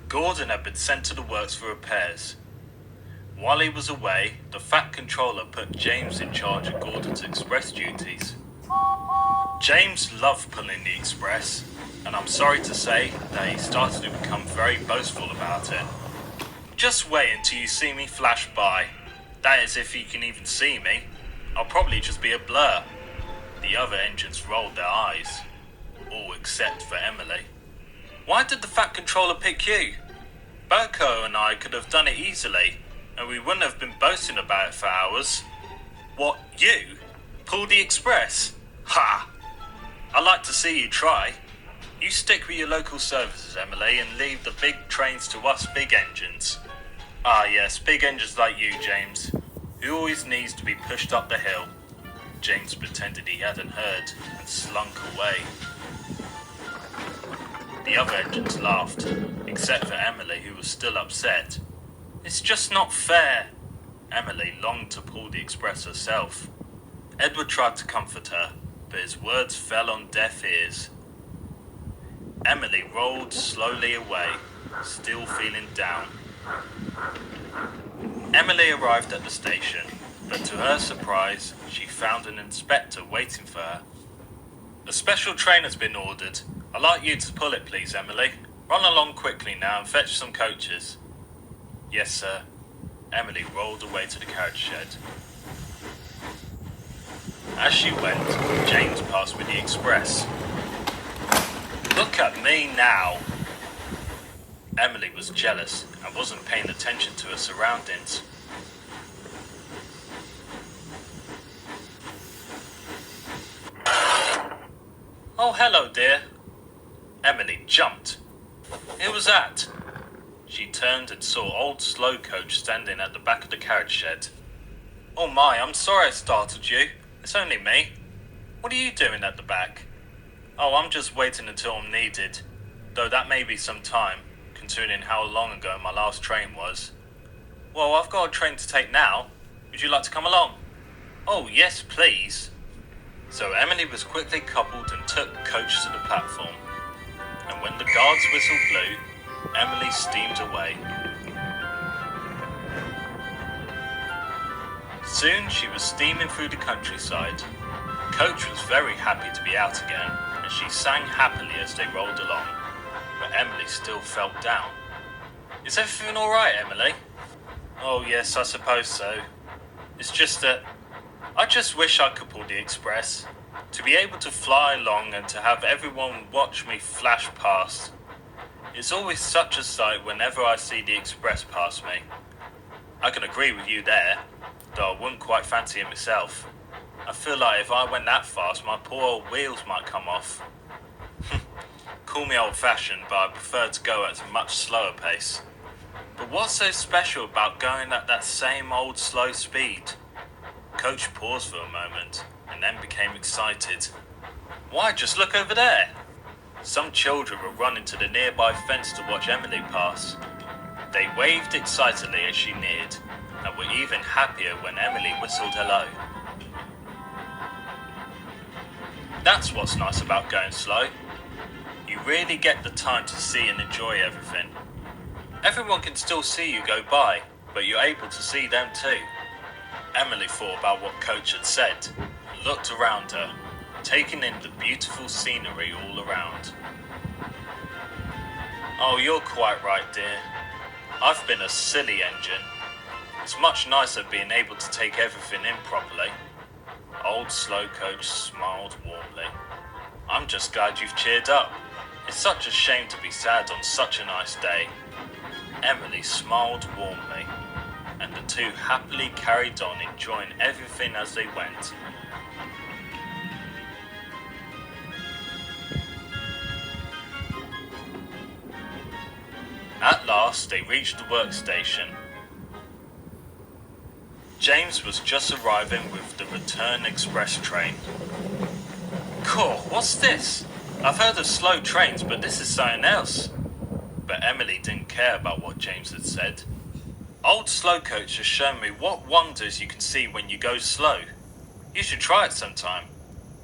Gordon had been sent to the works for repairs. While he was away, the Fat Controller put James in charge of Gordon's express duties. James loved pulling the express, and I'm sorry to say that he started to become very boastful about it. Just wait until you see me flash by. That is, if you can even see me. I'll probably just be a blur. The other engines rolled their eyes, all except for Emily. Why did the Fat Controller pick you? Berko and I could have done it easily, and we wouldn't have been boasting about it for hours. What, you? Pull the express? Ha! I'd like to see you try. You stick with your local services, Emily, and leave the big trains to us big engines. Ah yes, big engines like you, James, who always needs to be pushed up the hill. James pretended he hadn't heard and slunk away. The other engines laughed, except for Emily, who was still upset. It's just not fair. Emily longed to pull the express herself. Edward tried to comfort her, but his words fell on deaf ears. Emily rolled slowly away, still feeling down. Emily arrived at the station, but to her surprise, she found an inspector waiting for her. A special train has been ordered. I'd like you to pull it, please, Emily. Run along quickly now and fetch some coaches. Yes, sir. Emily rolled away to the carriage shed. As she went, James passed with the express. Look at me now! Emily was jealous and wasn't paying attention to her surroundings. Oh, hello, dear. Emily jumped. Who was that? She turned and saw old Slow Coach standing at the back of the carriage shed. Oh my, I'm sorry I startled you. It's only me. What are you doing at the back? Oh, I'm just waiting until I'm needed, though that may be some time, considering how long ago my last train was. Well, I've got a train to take now. Would you like to come along? Oh, yes, please. So Emily was quickly coupled and took Coach to the platform. And when the guard's whistle blew, Emily steamed away. Soon she was steaming through the countryside. Coach was very happy to be out again, and she sang happily as they rolled along. But Emily still felt down. Is everything all right, Emily? Oh yes, I suppose so. It's just that I just wish I could pull the express. To be able to fly along and to have everyone watch me flash past. It's always such a sight whenever I see the express pass me. I can agree with you there, though I wouldn't quite fancy it myself. I feel like if I went that fast, my poor old wheels might come off. Call me old-fashioned, but I prefer to go at a much slower pace. But what's so special about going at that same old slow speed? Coach paused for a moment, and then became excited. Why, just look over there! Some children were running to the nearby fence to watch Emily pass. They waved excitedly as she neared, and were even happier when Emily whistled hello. That's what's nice about going slow. You really get the time to see and enjoy everything. Everyone can still see you go by, but you're able to see them too. Emily thought about what Coach had said, and looked around her, taking in the beautiful scenery all around. Oh, you're quite right, dear. I've been a silly engine. It's much nicer being able to take everything in properly. Old Slow Coach smiled warmly. I'm just glad you've cheered up. It's such a shame to be sad on such a nice day. Emily smiled warmly, and the two happily carried on enjoying everything as they went. At last they reached the workstation. James was just arriving with the return express train. Cool, what's this? I've heard of slow trains, but this is something else. But Emily didn't care about what James had said. Old Slow Coach has shown me what wonders you can see when you go slow. You should try it sometime.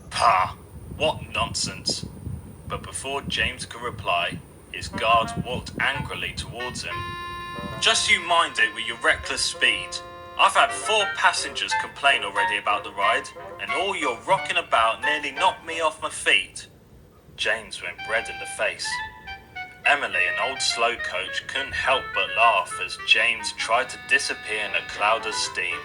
Pah, what nonsense. But before James could reply, His guard walked angrily towards him. "Just you mind it with your reckless speed. I've had 4 passengers complain already about the ride, and all your rocking about nearly knocked me off my feet." James went red in the face. Emily, an old slow coach, couldn't help but laugh as James tried to disappear in a cloud of steam.